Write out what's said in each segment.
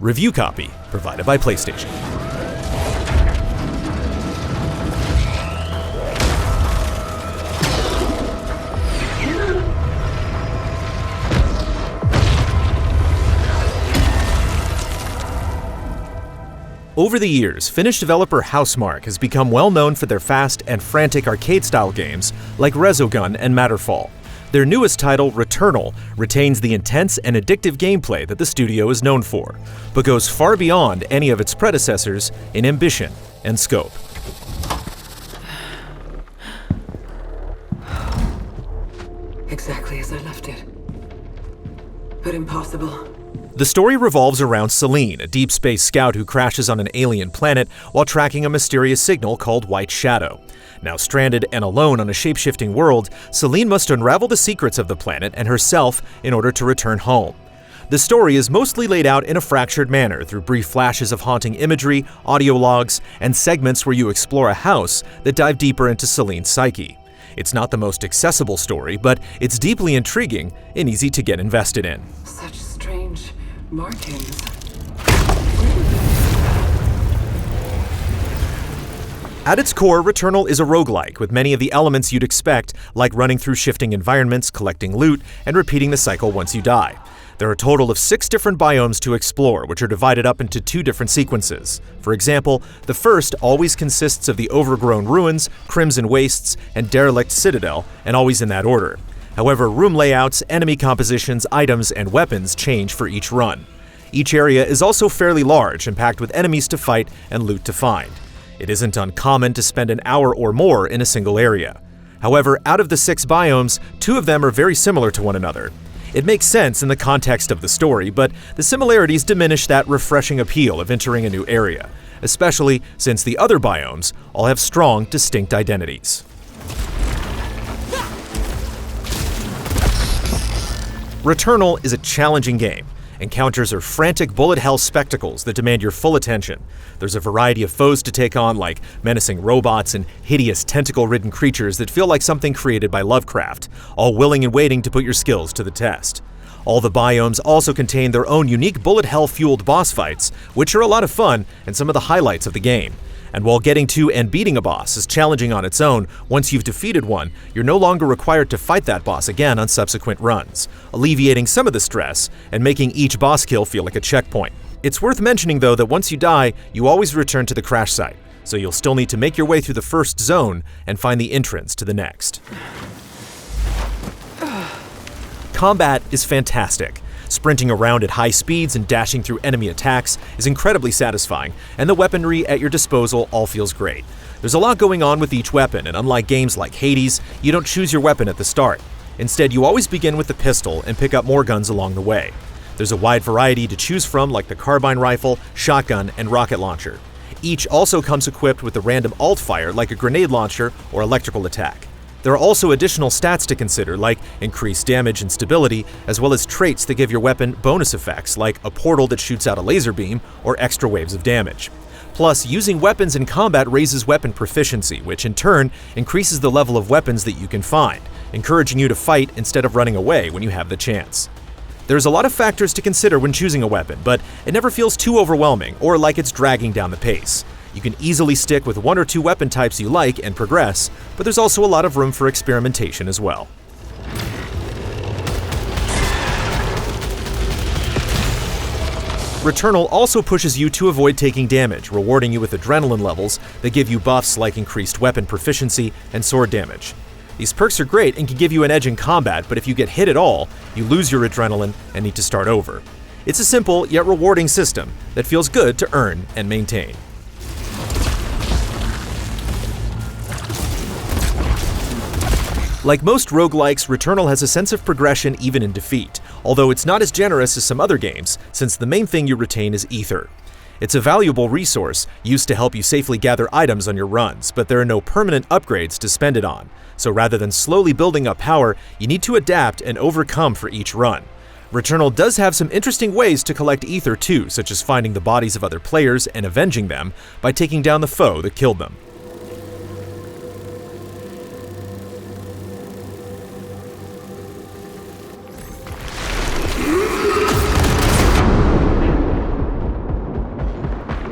Review copy provided by PlayStation. Over the years, Finnish developer Housemarque has become well known for their fast and frantic arcade-style games like Resogun and Matterfall. Their newest title, Returnal, retains the intense and addictive gameplay that the studio is known for, but goes far beyond any of its predecessors in ambition and scope. Exactly as I left it. But impossible. The story revolves around Celine, a deep space scout who crashes on an alien planet while tracking a mysterious signal called White Shadow. Now stranded and alone on a shape-shifting world, Celine must unravel the secrets of the planet and herself in order to return home. The story is mostly laid out in a fractured manner through brief flashes of haunting imagery, audio logs, and segments where you explore a house that dive deeper into Celine's psyche. It's not the most accessible story, but it's deeply intriguing and easy to get invested in. Such strange markings. At its core, Returnal is a roguelike with many of the elements you'd expect, like running through shifting environments, collecting loot, and repeating the cycle once you die. There are a total of 6 different biomes to explore, which are divided up into 2 different sequences. For example, the first always consists of the overgrown ruins, crimson wastes, and derelict citadel, and always in that order. However, room layouts, enemy compositions, items, and weapons change for each run. Each area is also fairly large and packed with enemies to fight and loot to find. It isn't uncommon to spend an hour or more in a single area. However, out of the 6 biomes, 2 of them are very similar to one another. It makes sense in the context of the story, but the similarities diminish that refreshing appeal of entering a new area, especially since the other biomes all have strong, distinct identities. Returnal is a challenging game. Encounters are frantic bullet hell spectacles that demand your full attention. There's a variety of foes to take on, like menacing robots and hideous tentacle-ridden creatures that feel like something created by Lovecraft, all willing and waiting to put your skills to the test. All the biomes also contain their own unique bullet hell-fueled boss fights, which are a lot of fun and some of the highlights of the game. And while getting to and beating a boss is challenging on its own, once you've defeated one, you're no longer required to fight that boss again on subsequent runs, alleviating some of the stress and making each boss kill feel like a checkpoint. It's worth mentioning, though, that once you die, you always return to the crash site, so you'll still need to make your way through the first zone and find the entrance to the next. Combat is fantastic. Sprinting around at high speeds and dashing through enemy attacks is incredibly satisfying, and the weaponry at your disposal all feels great. There's a lot going on with each weapon, and unlike games like Hades, you don't choose your weapon at the start. Instead, you always begin with the pistol and pick up more guns along the way. There's a wide variety to choose from, like the carbine rifle, shotgun, and rocket launcher. Each also comes equipped with a random alt fire like a grenade launcher or electrical attack. There are also additional stats to consider, like increased damage and stability, as well as traits that give your weapon bonus effects, like a portal that shoots out a laser beam or extra waves of damage. Plus, using weapons in combat raises weapon proficiency, which in turn increases the level of weapons that you can find, encouraging you to fight instead of running away when you have the chance. There's a lot of factors to consider when choosing a weapon, but it never feels too overwhelming or like it's dragging down the pace. You can easily stick with 1 or 2 weapon types you like and progress, but there's also a lot of room for experimentation as well. Returnal also pushes you to avoid taking damage, rewarding you with adrenaline levels that give you buffs like increased weapon proficiency and sword damage. These perks are great and can give you an edge in combat, but if you get hit at all, you lose your adrenaline and need to start over. It's a simple yet rewarding system that feels good to earn and maintain. Like most roguelikes, Returnal has a sense of progression even in defeat, although it's not as generous as some other games, since the main thing you retain is ether. It's a valuable resource used to help you safely gather items on your runs, but there are no permanent upgrades to spend it on, so rather than slowly building up power, you need to adapt and overcome for each run. Returnal does have some interesting ways to collect ether too, such as finding the bodies of other players and avenging them by taking down the foe that killed them.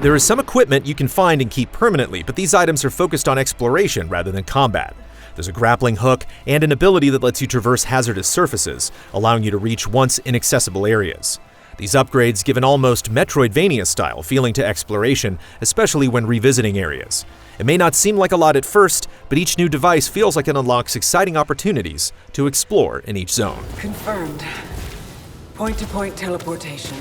There is some equipment you can find and keep permanently, but these items are focused on exploration rather than combat. There's a grappling hook and an ability that lets you traverse hazardous surfaces, allowing you to reach once inaccessible areas. These upgrades give an almost Metroidvania-style feeling to exploration, especially when revisiting areas. It may not seem like a lot at first, but each new device feels like it unlocks exciting opportunities to explore in each zone. Confirmed. Point-to-point teleportation.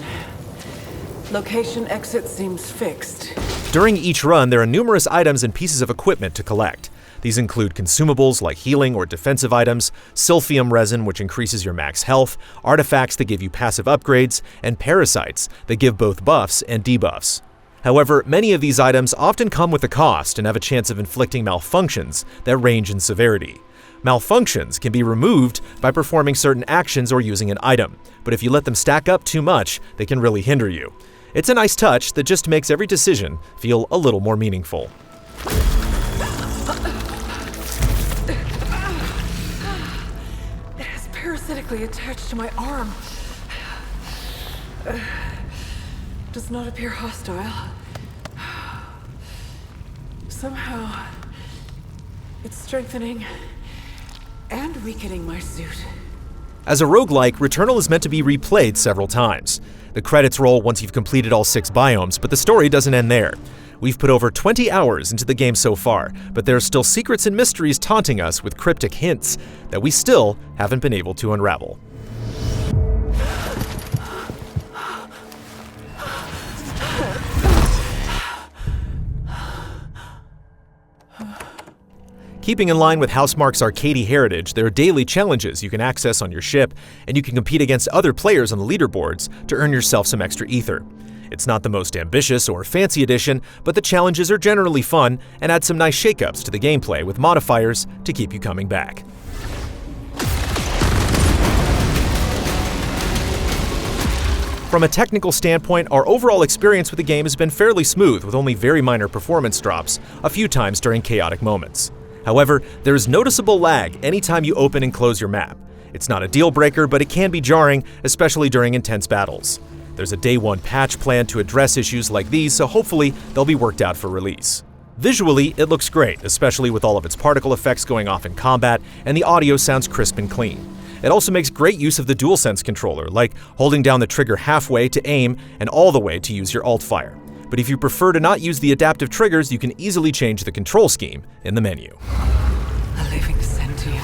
Location exit seems fixed. During each run, there are numerous items and pieces of equipment to collect. These include consumables like healing or defensive items, silphium resin which increases your max health, artifacts that give you passive upgrades, and parasites that give both buffs and debuffs. However, many of these items often come with a cost and have a chance of inflicting malfunctions that range in severity. Malfunctions can be removed by performing certain actions or using an item, but if you let them stack up too much, they can really hinder you. It's a nice touch that just makes every decision feel a little more meaningful. It is parasitically attached to my arm. Does not appear hostile. Somehow, it's strengthening and weakening my suit. As a roguelike, Returnal is meant to be replayed several times. The credits roll once you've completed all 6 biomes, but the story doesn't end there. We've put over 20 hours into the game so far, but there are still secrets and mysteries taunting us with cryptic hints that we still haven't been able to unravel. Keeping in line with Housemarque's arcadey heritage, there are daily challenges you can access on your ship, and you can compete against other players on the leaderboards to earn yourself some extra ether. It's not the most ambitious or fancy edition, but the challenges are generally fun and add some nice shakeups to the gameplay with modifiers to keep you coming back. From a technical standpoint, our overall experience with the game has been fairly smooth, with only very minor performance drops a few times during chaotic moments. However, there is noticeable lag anytime you open and close your map. It's not a deal breaker, but it can be jarring, especially during intense battles. There's a day 1 patch planned to address issues like these, so hopefully they'll be worked out for release. Visually, it looks great, especially with all of its particle effects going off in combat, and the audio sounds crisp and clean. It also makes great use of the DualSense controller, like holding down the trigger halfway to aim and all the way to use your alt fire. But if you prefer to not use the adaptive triggers, you can easily change the control scheme in the menu. A living sentient.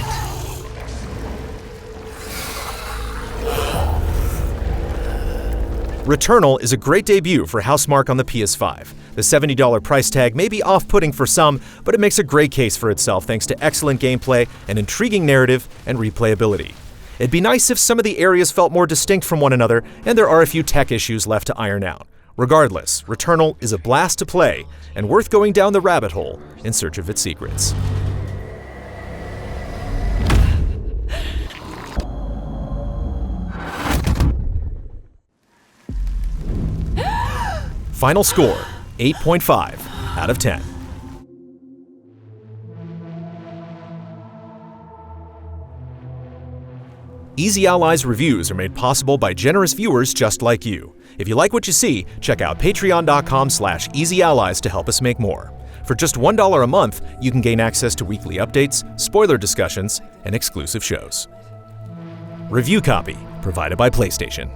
Returnal is a great debut for Housemarque on the PS5. The $70 price tag may be off-putting for some, but it makes a great case for itself thanks to excellent gameplay, an intriguing narrative, and replayability. It'd be nice if some of the areas felt more distinct from one another, and there are a few tech issues left to iron out. Regardless, Returnal is a blast to play and worth going down the rabbit hole in search of its secrets. Final score, 8.5 out of 10. Easy Allies reviews are made possible by generous viewers just like you. If you like what you see, check out patreon.com/easyallies to help us make more. For just $1 a month, you can gain access to weekly updates, spoiler discussions, and exclusive shows. Review copy provided by PlayStation.